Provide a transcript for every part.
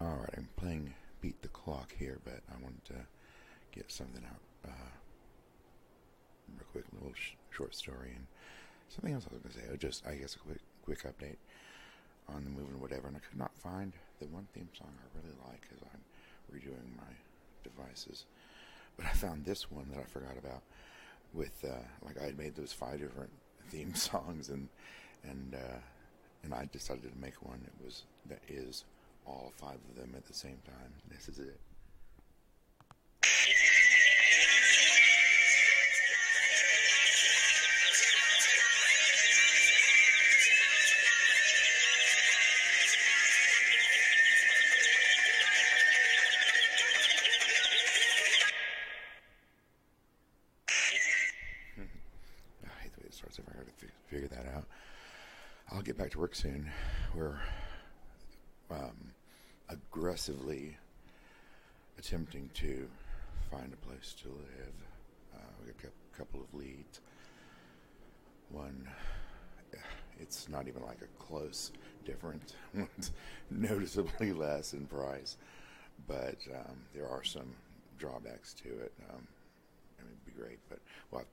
Alright, I'm playing Beat the Clock here, but I wanted to get something out real quick, a little short story, and something else I was going to say. I guess, a quick update on the movie and whatever, and I could not find the one theme song I really like as I'm redoing my devices. But I found this one that I forgot about with, I had made those 5 different theme songs, and I decided to make one that is all 5 of them at the same time. This is it. I hate the way it starts. If I gotta figure that out, I'll get back to work soon. We're aggressively attempting to find a place to live. We got a couple of leads. One, it's not even like a close difference. One's noticeably less in price, but there are some drawbacks to it. It'd be great, but we'll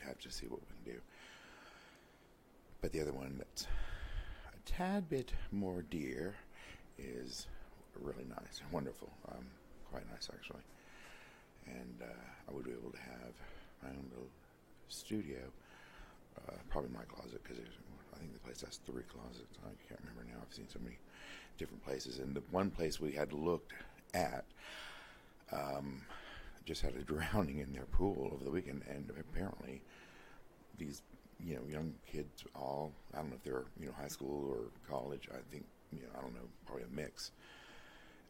have to see what we can do. But the other one that's a tad bit more dear is really nice, wonderful, quite nice actually. And I would be able to have my own little studio, probably my closet, because I think the place has 3 closets. I can't remember now. I've seen so many different places, and the one place we had looked at just had a drowning in their pool over the weekend, and apparently these young kids, all, I don't know if they're high school or college, I think, I don't know, probably a mix,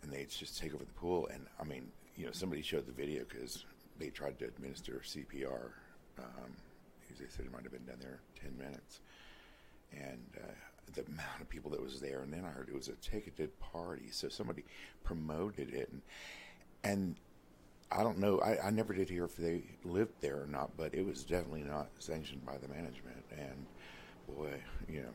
and they just take over the pool. And I mean, somebody showed the video because they tried to administer CPR. They said it might have been done there 10 minutes, and the amount of people that was there. And then I heard it was a ticketed party, so somebody promoted it, and I don't know. I never did hear if they lived there or not, but it was definitely not sanctioned by the management. And boy, I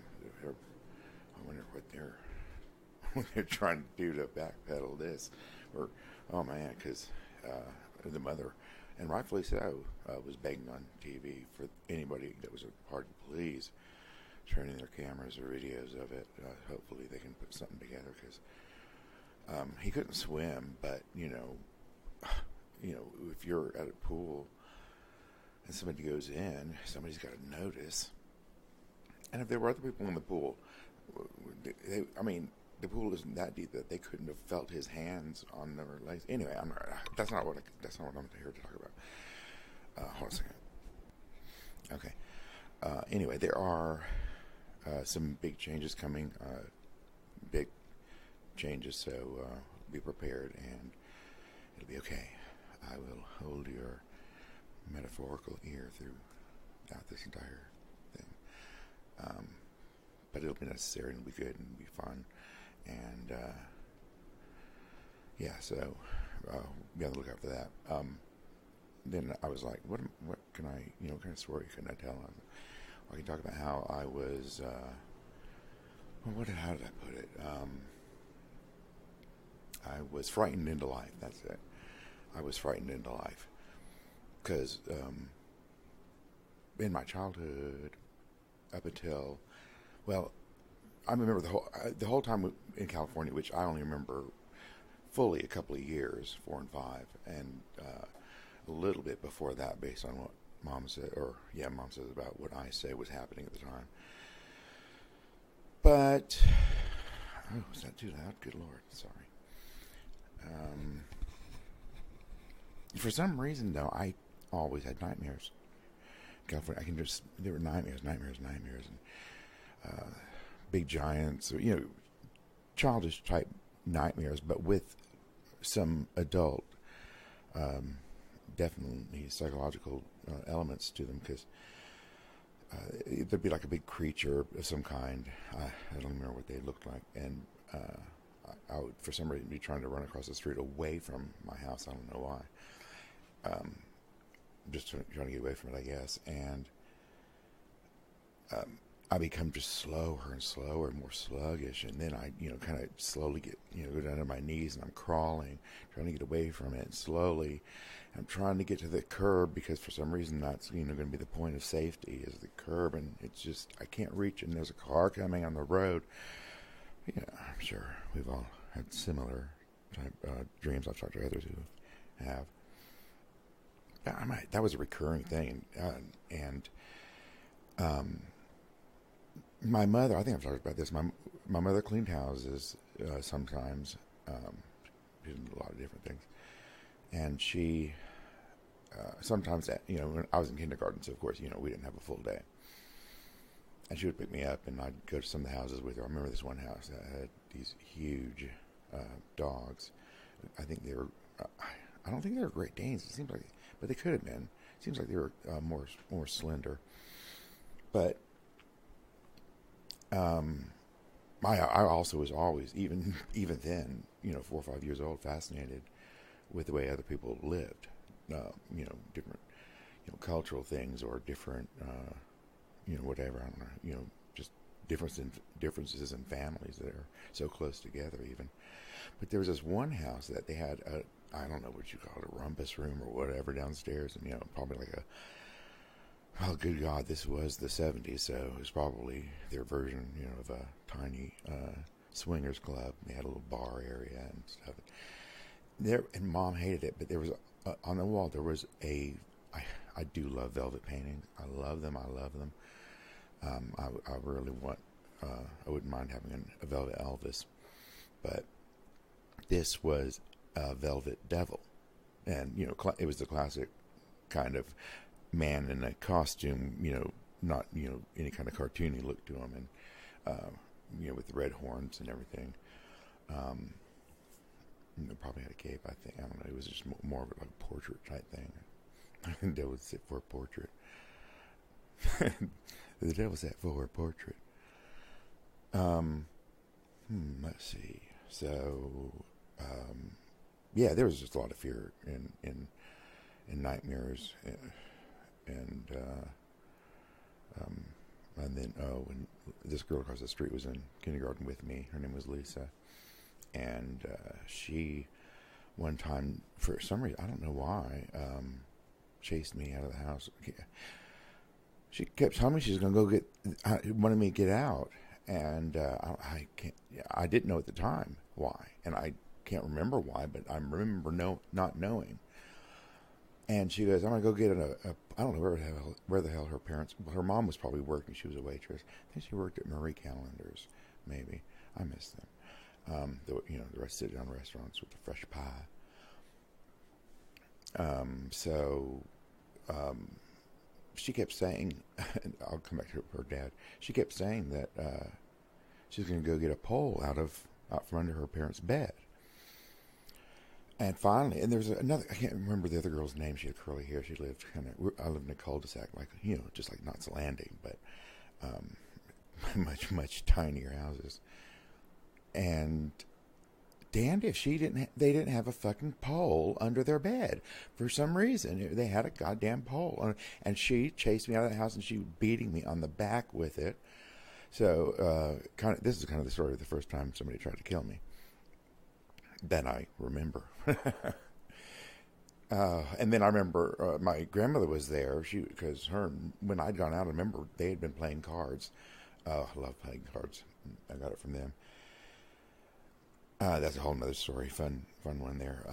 wonder what they're trying to do to backpedal this, or oh man, because the mother, and rightfully so, was begging on TV for anybody that was a part of police turning their cameras or videos of it. Hopefully they can put something together, because he couldn't swim, but if you're at a pool and somebody goes in, somebody's got to notice. And if there were other people in the pool, the pool isn't that deep that they couldn't have felt his hands on their legs. Anyway, that's not what I'm here to talk about. Hold on a second. Okay. Anyway, there are some big changes coming. Big changes, so be prepared, and it'll be okay. I will hold your metaphorical ear throughout this entire thing. But it'll be necessary, and it'll be good, and it'll be fun. And, so be on the lookout for that. Then I was like, what can I, what kind of story can I tell? I can talk about how I was, how did I put it? I was frightened into life. That's it. I was frightened into life. Because in my childhood, up until, I remember the whole time in California, which I only remember fully a couple of years, 4 and 5, and a little bit before that, based on what Mom said, Mom says about what I say was happening at the time. But is that too loud? Good Lord, sorry. For some reason, though, I always had nightmares. California, there were nightmares, and big giants, childish type nightmares, but with some adult, definitely psychological elements to them, because there'd be like a big creature of some kind. I don't remember what they looked like, and I would, for some reason, be trying to run across the street away from my house. I don't know why. Just trying to get away from it, I guess. And I become just slower and slower, more sluggish, and then I, kind of slowly get, go down to my knees, and I'm crawling, trying to get away from it. And slowly, I'm trying to get to the curb because for some reason that's, going to be the point of safety is the curb, and it's just I can't reach it. And there's a car coming on the road. Yeah, I'm sure we've all had similar type dreams. I've talked to others who have. That was a recurring thing, and my mother, I think I've talked about this. My mother cleaned houses sometimes. She did a lot of different things, and she sometimes, when I was in kindergarten, so of course, we didn't have a full day, and she would pick me up, and I'd go to some of the houses with her. I remember this one house that had these huge dogs. I think they were. I don't think they were Great Danes. It seems like, but they could have been. It seems like they were more slender, but. I also was always, even then, 4 or 5 years old, fascinated with the way other people lived, different, cultural things or different, whatever, I don't know, just differences in families that are so close together even. But there was this one house that they had I don't know what you call it, a rumpus room or whatever downstairs, and, probably like oh, good God, this was the 70s, so it was probably their version, of a tiny swingers club. They had a little bar area and stuff. There, and Mom hated it, but there was on the wall, there was I do love velvet paintings. I love them. I really want, I wouldn't mind having a velvet Elvis, but this was a velvet devil. And, it was the classic kind of man in a costume, not, any kind of cartoony look to him, and, with the red horns and everything. Probably had a cape, I think. I don't know. It was just more of like a portrait type thing. The devil sat for a portrait. The devil sat for a portrait. Let's see. So, yeah, there was just a lot of fear in nightmares. And then when this girl across the street was in kindergarten with me, her name was Lisa, and she one time, for some reason, I don't know why, chased me out of the house. She kept telling me she was going to go wanted me to get out, and I didn't know at the time why, and I can't remember why, but I remember not knowing. And she goes, I'm going to go get I don't know where the hell her parents, her mom was probably working. She was a waitress. I think she worked at Marie Callender's, maybe. I miss them. The sit-down restaurants with the fresh pie. She kept saying, and I'll come back to her dad, she kept saying that she was going to go get a pole out from under her parents' bed. And finally, and there was another, I can't remember the other girl's name. She had curly hair. She lived I lived in a cul-de-sac, like, just like Knott's Landing, but much, much tinier houses. And damned if they didn't have a fucking pole under their bed. For some reason, they had a goddamn pole. And she chased me out of the house, and she was beating me on the back with it. So, this is kind of the story of the first time somebody tried to kill me that I remember. And then I remember my grandmother was there. Because when I'd gone out, I remember they had been playing cards. I love playing cards. I got it from them. That's a whole nother story. Fun one there.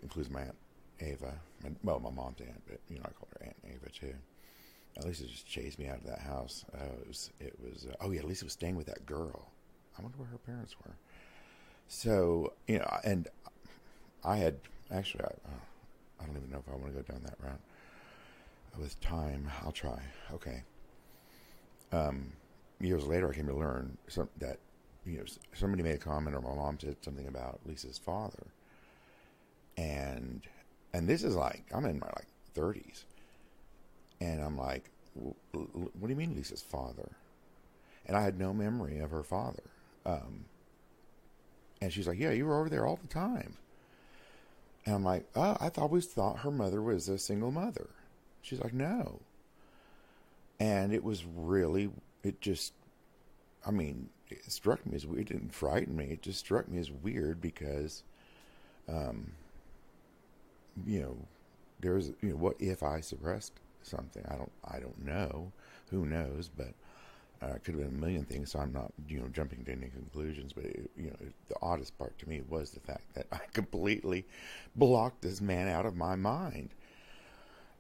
Includes my Aunt Ava. My mom's aunt, but I call her Aunt Ava too. Lisa just chased me out of that house. It was. Oh yeah, Lisa was staying with that girl. I wonder where her parents were. So, and I had, actually, I don't even know if I want to go down that route. With time, I'll try. Okay. Years later, I came to learn that, somebody made a comment, or my mom said something about Lisa's father. And this is like, I'm in my 30s. And I'm like, what do you mean Lisa's father? And I had no memory of her father. And she's like, yeah, you were over there all the time. And I'm like, oh, I always thought her mother was a single mother. She's like, no. And it was really it just, I mean, it struck me as weird. It didn't frighten me. It just struck me as weird because, um, you know, there's, what if I suppressed something? I don't know. Who knows? But it could have been a million things. So I'm not, jumping to any conclusions. But the oddest part to me was the fact that I completely blocked this man out of my mind.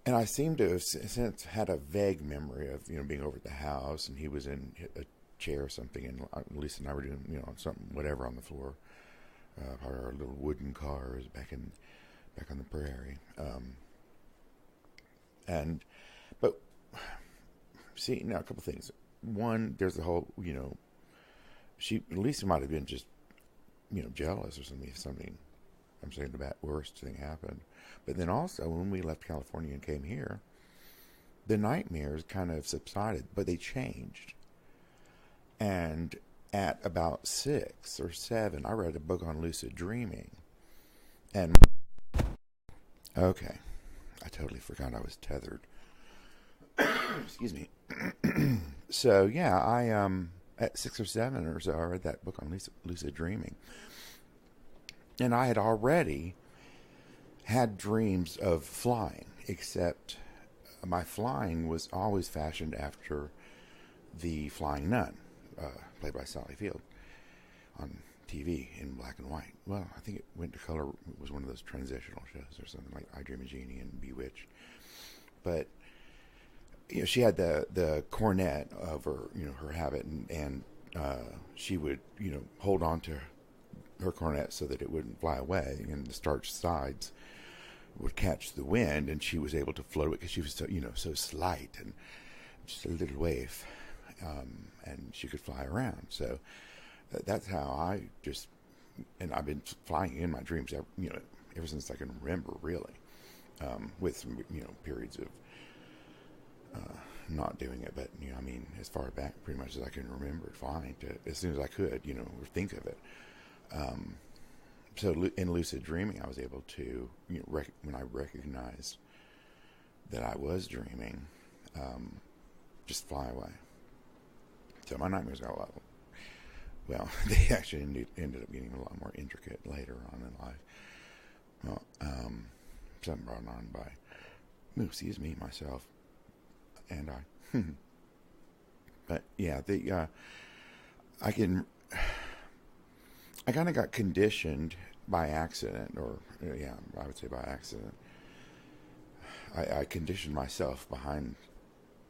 And I seem to have since had a vague memory of baing over at the house, and he was in a chair or something, and Lisa and I were doing something whatever on the floor. Our little wooden cars back on the prairie. And but see, now a couple things. One, there's the whole Lisa might have been just jealous or something. I'm saying the worst thing happened. But then also, when we left California and came here, the nightmares kind of subsided, but they changed. And at about 6 or 7, I read a book on lucid dreaming. And, okay, I totally forgot I was tethered. Excuse me. So, yeah, at 6 or 7 or so, I read that book on lucid dreaming. And I had already had dreams of flying, except my flying was always fashioned after the Flying Nun, played by Sally Field, on TV in black and white. Well, I think it went to color. It was one of those transitional shows or something like I Dream of Jeannie and Bewitched. But she had the cornet over her habit, and she would hold on to her cornet so that it wouldn't fly away, and the starched sides would catch the wind, and she was able to float it because she was so slight and just a little wave, and she could fly around. So that's how and I've been flying in my dreams ever since I can remember, really, with some periods of not doing it, but I mean, as far back pretty much as I can remember flying as soon as I could or think of it. So in lucid dreaming, I was able to, when I recognized that I was dreaming, just fly away. So my nightmares got a lot. Well, they actually ended up getting a lot more intricate later on in life. Well, something brought on by, myself, and I. But yeah, I kind of got conditioned by accident, I would say by accident. I conditioned myself behind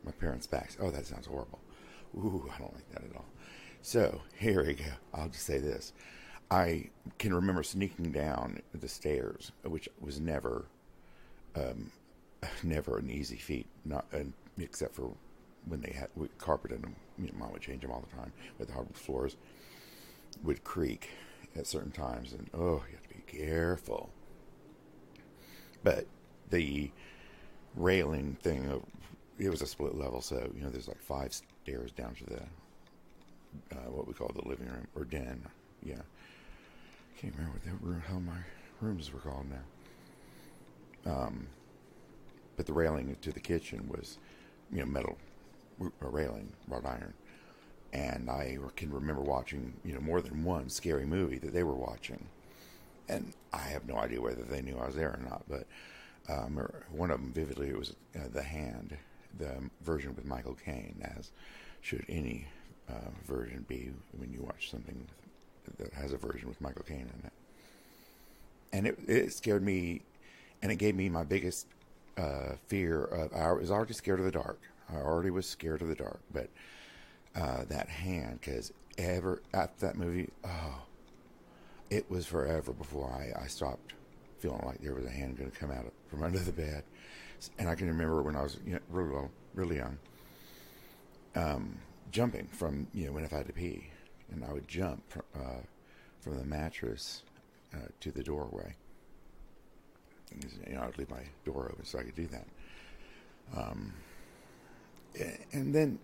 my parents' backs. Oh, that sounds horrible. Ooh, I don't like that at all. So, here we go. I'll just say this. I can remember sneaking down the stairs, which was never an easy feat, except for when they had carpeted them. Mom would change them all the time, but the hardwood floors would creak at certain times, and you have to be careful. But the railing thing, it was a split level, so there's like 5 stairs down to the what we call the living room or den. Yeah, can't remember what how my rooms were called now. But the railing to the kitchen was metal railing, wrought iron. And I can remember watching, more than one scary movie that they were watching. And I have no idea whether they knew I was there or not, but one of them vividly, it was The Hand, the version with Michael Caine, as should any version be when you watch something that has a version with Michael Caine in it. And it scared me, and it gave me my biggest fear of, I was already scared of the dark. I already was scared of the dark, but that hand, because after that movie, it was forever before I stopped feeling like there was a hand going to come out from under the bed. And I can remember when I was really young, jumping from, when if I had to pee, and I would jump from the mattress to the doorway. I would leave my door open so I could do that. And then,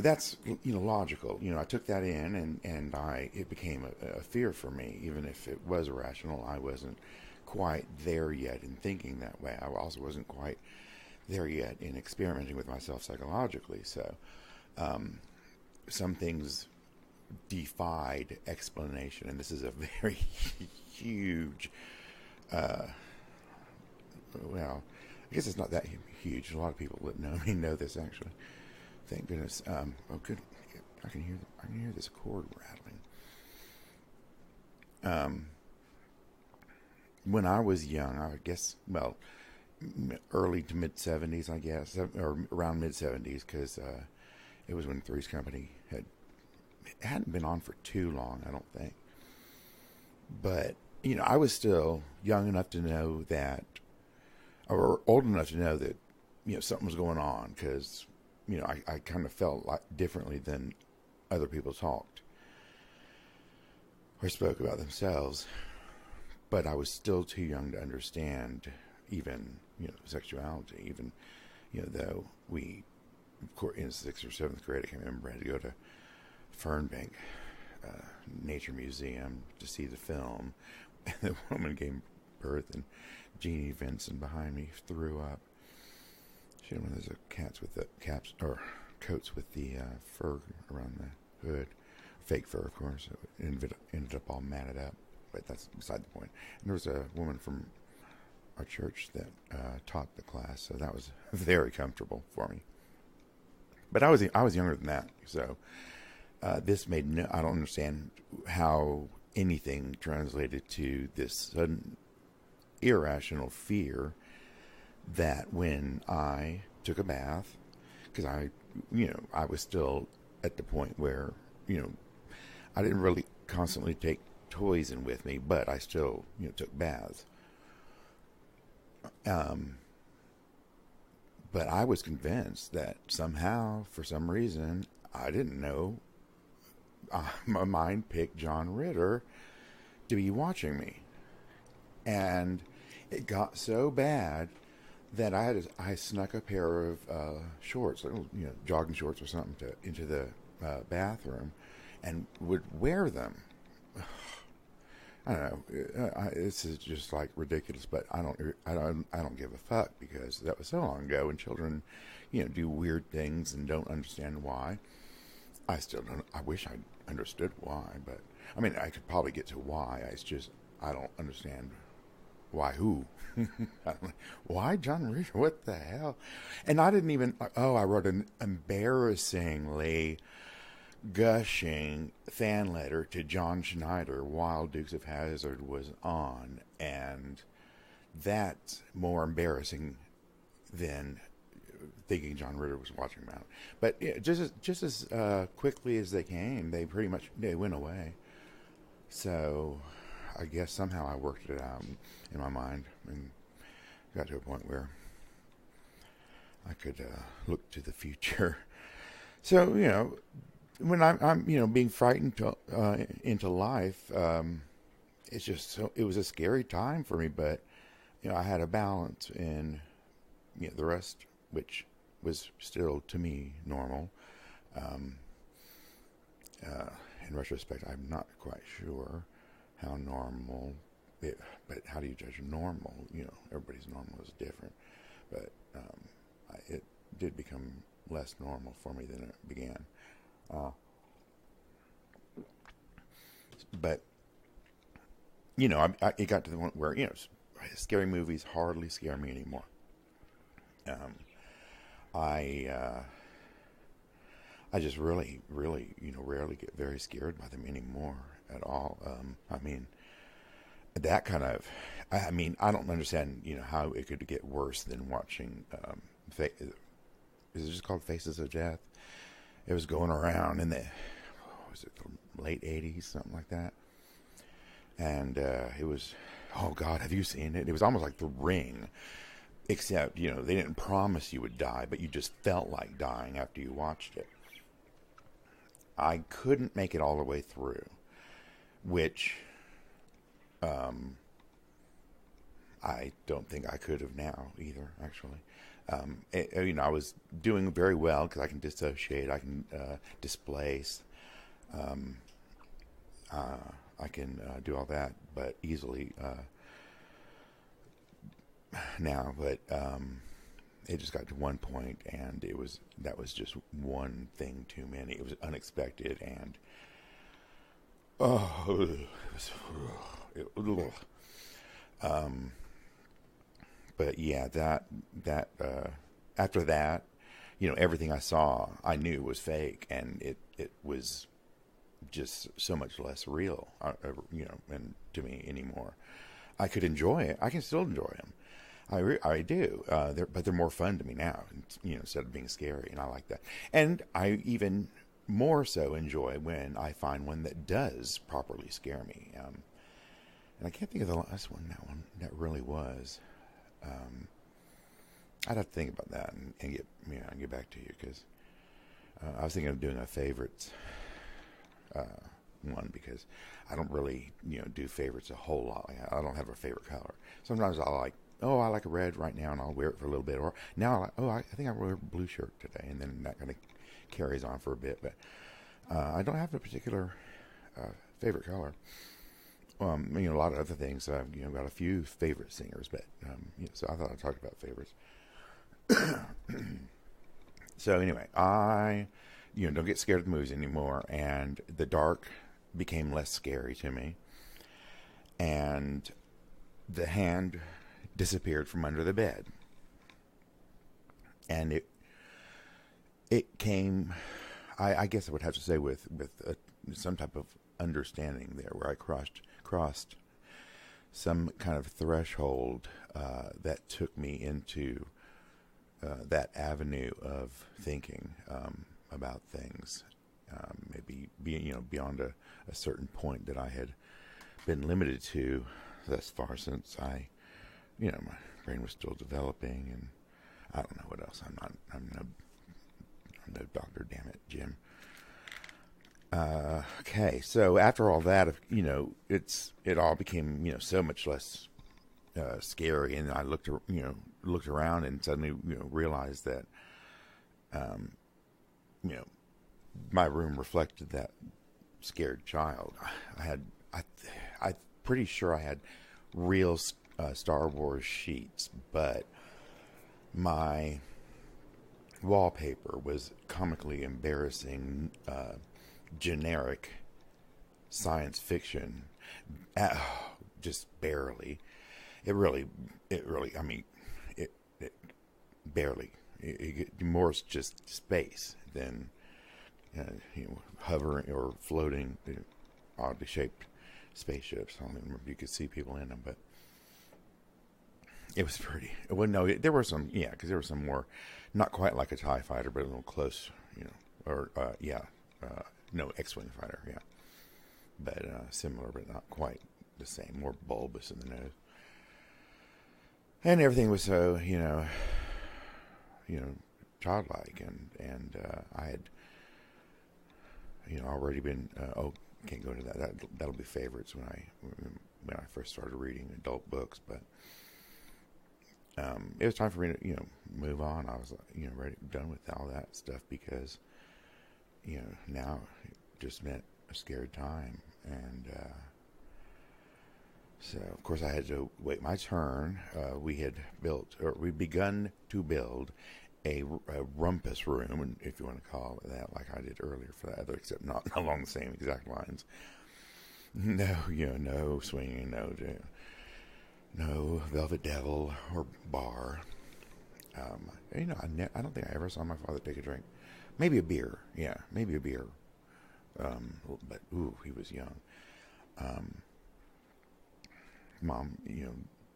that's, logical. I took that in, and it became a fear for me. Even if it was irrational, I wasn't quite there yet in thinking that way. I also wasn't quite there yet in experimenting with myself psychologically. So some things defied explanation, and this is a very huge. Well, I guess it's not that huge. A lot of people that know me know this actually. Thank goodness. Oh, good. I can hear this cord rattling. When I was young, I guess, well, early to mid 70s, I guess, or around mid 70s, because it was when Three's Company hadn't been on for too long, I don't think. But I was still young enough to know that, or old enough to know that, something was going on, because, I kind of felt like differently than other people talked or spoke about themselves. But I was still too young to understand even, sexuality, even, though we, of course, in 6th or 7th grade, I can't remember, I had to go to Fernbank Nature Museum to see the film. And the woman gave birth, and Jeannie Vincent behind me threw up. She had one of those cats with the caps or coats with the fur around the hood, fake fur, of course. It ended up all matted up, but that's beside the point. And there was a woman from our church that taught the class, so that was very comfortable for me. But I was younger than that, so this made I don't understand how anything translated to this sudden irrational fear that when I took a bath, because I was still at the point where, I didn't really constantly take toys in with me, but I still, took baths. But I was convinced that somehow, for some reason, I didn't know, my mind picked John Ritter to be watching me. And it got so bad that I snuck a pair of shorts, jogging shorts or something, into the bathroom, and would wear them. I don't know. This is just like ridiculous, but I don't give a fuck, because that was so long ago, and children, do weird things and don't understand why. I still don't. I wish I understood why, but I mean, I could probably get to why. It's just I don't understand. Why who? Why John Reader? What the hell? And I didn't even. I wrote an embarrassingly gushing fan letter to John Schneider while Dukes of Hazzard was on, and that's more embarrassing than thinking John Ritter was watching about. But just as quickly as they came, they went away. So I guess somehow I worked it out in my mind and got to a point where I could look to the future. So when I'm being frightened into life, it's just it was a scary time for me. But I had a balance in the rest, which was still to me normal. In retrospect, I'm not quite sure how normal but how do you judge normal? Everybody's normal is different. But it did become less normal for me than it began. But it got to the point where scary movies hardly scare me anymore. I just really, really, rarely get very scared by them anymore at all. I mean, that kind of, I don't understand, how it could get worse than watching, is it just called Faces of Death? It was going around in the late 80s, something like that. And it was, oh God, have you seen it? It was almost like The Ring, except, they didn't promise you would die, but you just felt like dying after you watched it. I couldn't make it all the way through, which I don't think I could have now either, actually. I was doing very well because I can dissociate, I can displace, I can do all that, but easily now. But it just got to one point, and that was just one thing too many. It was unexpected, and but yeah, that after that, everything I saw, I knew was fake, and it was just so much less real, and to me anymore. I could enjoy it. I can still enjoy them. I do. But they're more fun to me now, instead of being scary, and I like that. And I even more so enjoy when I find one that does properly scare me. And I can't think of the last one that really was. I'd have to think about that and get back to you, because I was thinking of doing a favorites one, because I don't really do favorites a whole lot. I don't have a favorite color. Sometimes I like a red right now, and I'll wear it for a little bit. Or now I think I wear a blue shirt today, and then that kind of carries on for a bit. But I don't have a particular favorite color. A lot of other things. I've got a few favorite singers, but so I thought I talked about favorites. So anyway, I don't get scared of the movies anymore, and the dark became less scary to me, and the hand disappeared from under the bed, and it came. I guess I would have to say with some type of understanding there, where I crossed some kind of threshold that took me into that avenue of thinking about things, maybe beyond a certain point that I had been limited to thus far, since my brain was still developing, and I don't know what else. I'm no doctor, damn it, Jim. Okay, so after all that, it all became so much less scary, and I looked around and suddenly realized that my room reflected that scared child. I'm pretty sure I had real Star Wars sheets, but my wallpaper was comically embarrassing, generic science fiction, just barely. It really, I mean, it barely. More just space than hovering or floating, oddly shaped spaceships. I don't even remember if you could see people in them, but it was pretty. Well, no, there were some, because there were some more, not quite like a TIE fighter, but a little close, or no, X-wing fighter, but similar, but not quite the same. More bulbous in the nose, and everything was so, childlike, and I had, already been. Can't go into that. That'll be favorites when I first started reading adult books, but it was time for me to move on. I was ready, done with all that stuff, because now it just meant a scared time, and so of course I had to wait my turn. We'd begun to build a rumpus room, if you want to call it that, like I did earlier for the other, except not along the same exact lines. No, no swinging, no Velvet Devil or bar. I don't think I ever saw my father take a drink. Maybe a beer, maybe a beer. But he was young. Mom,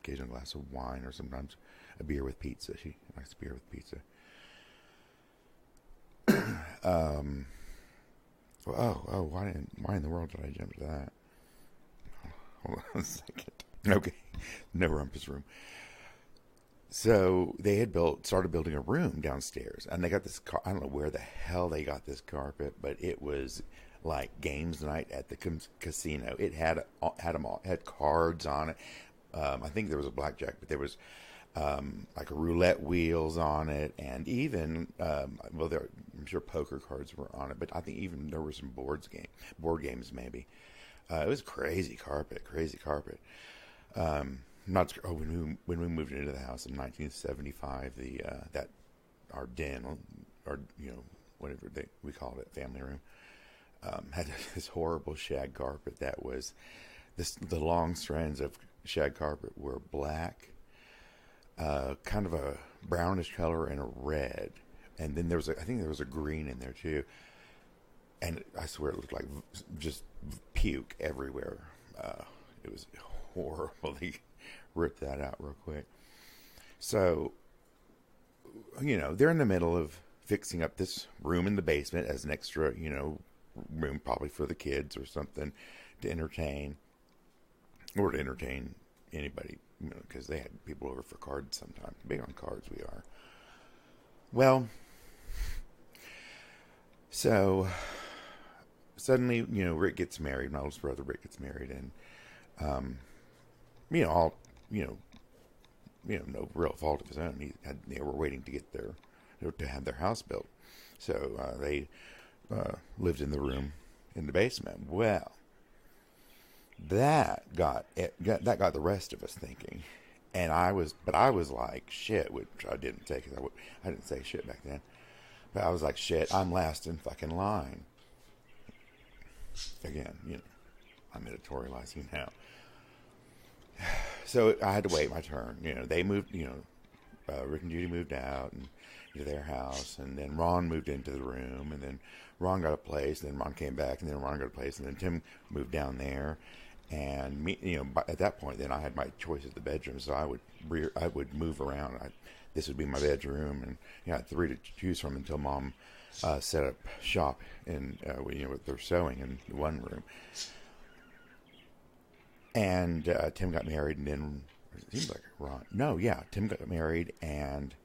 gave him a glass of wine, or sometimes a beer with pizza. She likes beer with pizza. Why in the world did I jump to that? Hold on a second. Okay, no rumpus room. So they had started building a room downstairs, and they got this. I don't know where the hell they got this carpet, but it was like games night at the casino. It had them all, had cards on it. I think there was a blackjack, but there was like a roulette wheels on it, and even I'm sure poker cards were on it, but I think even there were some board games maybe. It was crazy carpet. not oh when we moved into the house in 1975, the that our den, or whatever we called it, family room, had this horrible shag carpet that was the long strands of shag carpet were black, kind of a brownish color and a red, and then I think there was a green in there too, and I swear it looked like just puke everywhere. It was horrible. They ripped that out real quick. So, they're in the middle of fixing up this room in the basement as an extra, room probably for the kids or something to entertain, or to entertain anybody, because they had people over for cards sometimes. Big on cards we are. Well, so suddenly, Rick gets married. My oldest brother Rick gets married, and no real fault of his own. They were waiting to get to have their house built, so they lived in the room in the basement. Well, that got the rest of us thinking, and I was like shit, which I didn't say because I didn't say shit back then, but I was like shit. I'm last in fucking line. Again, I'm editorializing now. So I had to wait my turn. They moved. Rick and Judy moved out and to their house, and then Ron moved into the room, and then Ron got a place, and then Ron came back, and then Ron got a place, and then Tim moved down there, and me, at that point, then I had my choice of the bedroom, so I would move around. This would be my bedroom, and I had 3 to choose from until Mom set up shop in with their sewing in one room. And Tim got married, and then it seems like Ron. No, yeah, Tim got married, and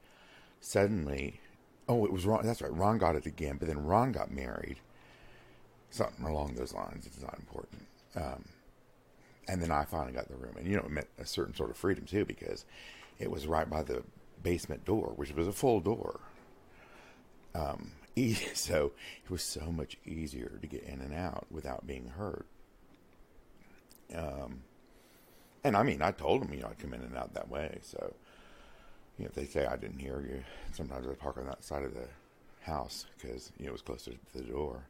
suddenly, it was Ron. That's right, Ron got it again, but then Ron got married. Something along those lines. It's not important. And then I finally got the room, and it meant a certain sort of freedom too, because it was right by the basement door, which was a full door. So it was so much easier to get in and out without being heard. And I mean, I told them, I'd come in and out that way. So, if they say I didn't hear you, sometimes I park on that side of the house because, it was closer to the door.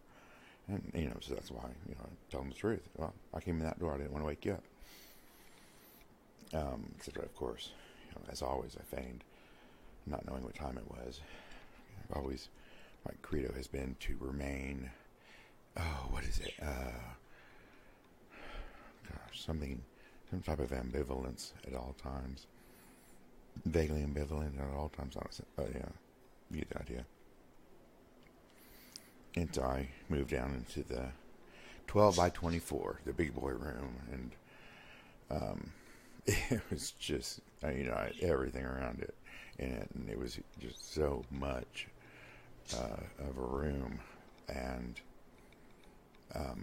And, so that's why, I tell them the truth. Well, I came in that door. I didn't want to wake you up. Etc. Of course, as always, I feigned not knowing what time it was. I've always, my credo has been to remain, what is it? Some type of ambivalence at all times. Vaguely ambivalent at all times. Yeah, you get the idea. And so I moved down into the 12 by 24, the big boy room, and it was just, everything around it in it, and it was just so much of a room, and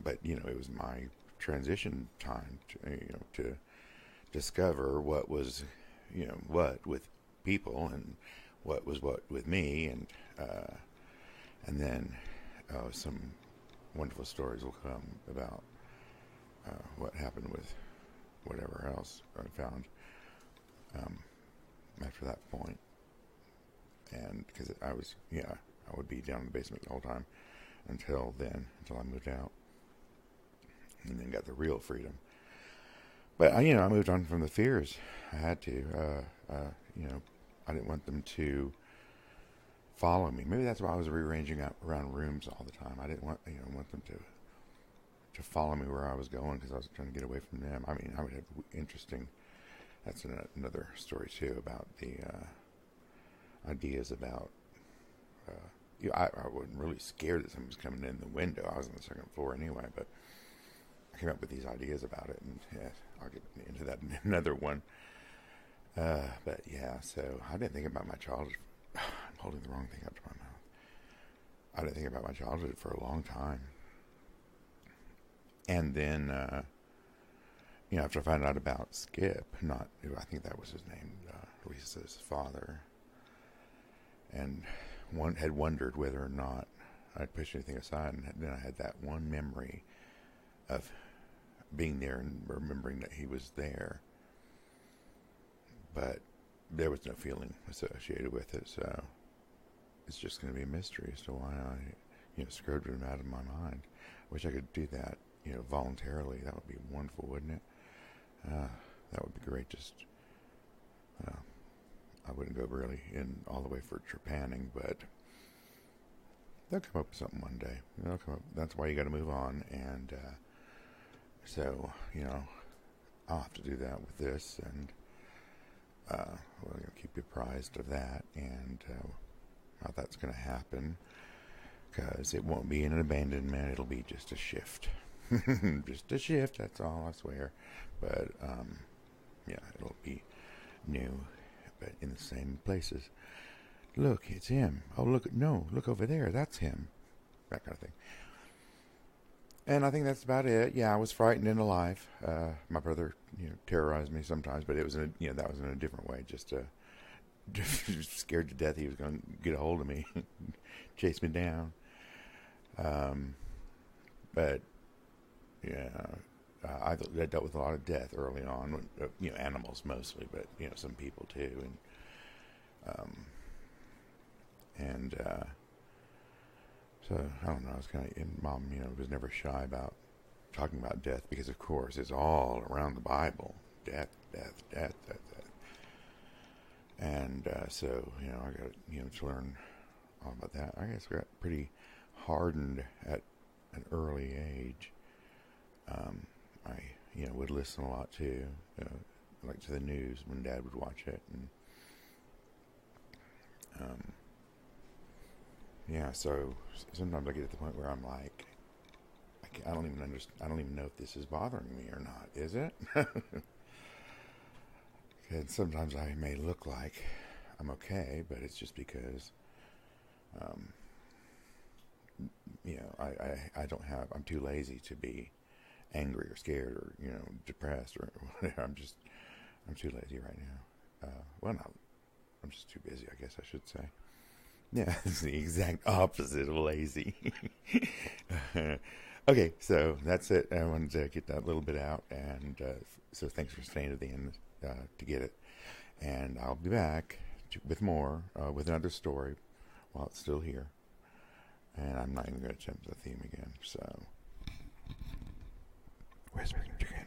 but it was my transition time to discover what was what with people, and what was what with me, and then some wonderful stories will come about what happened with whatever else I found after that point. And because I would be down in the basement the whole time until I moved out, and then got the real freedom. But I moved on from the fears. I had to. I didn't want them to follow me. Maybe that's why I was rearranging around rooms all the time. I didn't want them to follow me where I was going, because I was trying to get away from them. I mean, I would have interesting. That's another story too, about the ideas about. I wasn't really scared that someone was coming in the window. I was on the second floor anyway, but I came up with these ideas about it, and I'll get into that in another one. But yeah, so I didn't think about my childhood. I'm holding the wrong thing up to my mouth. I didn't think about my childhood for a long time. And then, after I found out about Skip, I think that was his name, Lisa's father, and had wondered whether or not I'd pushed anything aside, and then I had that one memory of being there and remembering that he was there. but there was no feeling associated with it, so it's just going to be a mystery as to why I, screwed him out of my mind. Wish I could do that, voluntarily. That would be wonderful, wouldn't it? That would be great. Just, I wouldn't go really in all the way for trepanning, but they'll come up with something one day. They'll come up. That's why you got to move on, and so I'll have to do that with this, and we'll keep you apprised of that, and how that's going to happen, because it won't be an abandonment. It'll be just a shift. Just a shift, that's all, I swear. But it'll be new, but in the same places. Look, it's him. Oh, look over there, that's him. That kind of thing. And I think that's about it. Yeah, I was frightened and alive. My brother, terrorized me sometimes, but it was that was in a different way. Just scared to death he was going to get a hold of me, chase me down. But yeah, I dealt with a lot of death early on. Animals mostly, but some people too, and so I don't know. I was kind of, Mom, was never shy about talking about death because, of course, it's all around the Bible. Death, death, death, death, death. And so I got to learn all about that. I guess I got pretty hardened at an early age. I would listen a lot too, like to the news when Dad would watch it, and so sometimes I get at the point where I'm like, I don't even understand. I don't even know if this is bothering me or not. Is it? And sometimes I may look like I'm okay, but it's just because, I don't have. I'm too lazy to be angry or scared or depressed or whatever. I'm too lazy right now. I'm just too busy, I guess I should say. Yeah, it's the exact opposite of lazy. Okay, so that's it. I wanted to get that little bit out, and so thanks for staying to the end to get it. And I'll be back with more, with another story while it's still here. And I'm not even going to attempt the theme again. So, Whispering Chicken.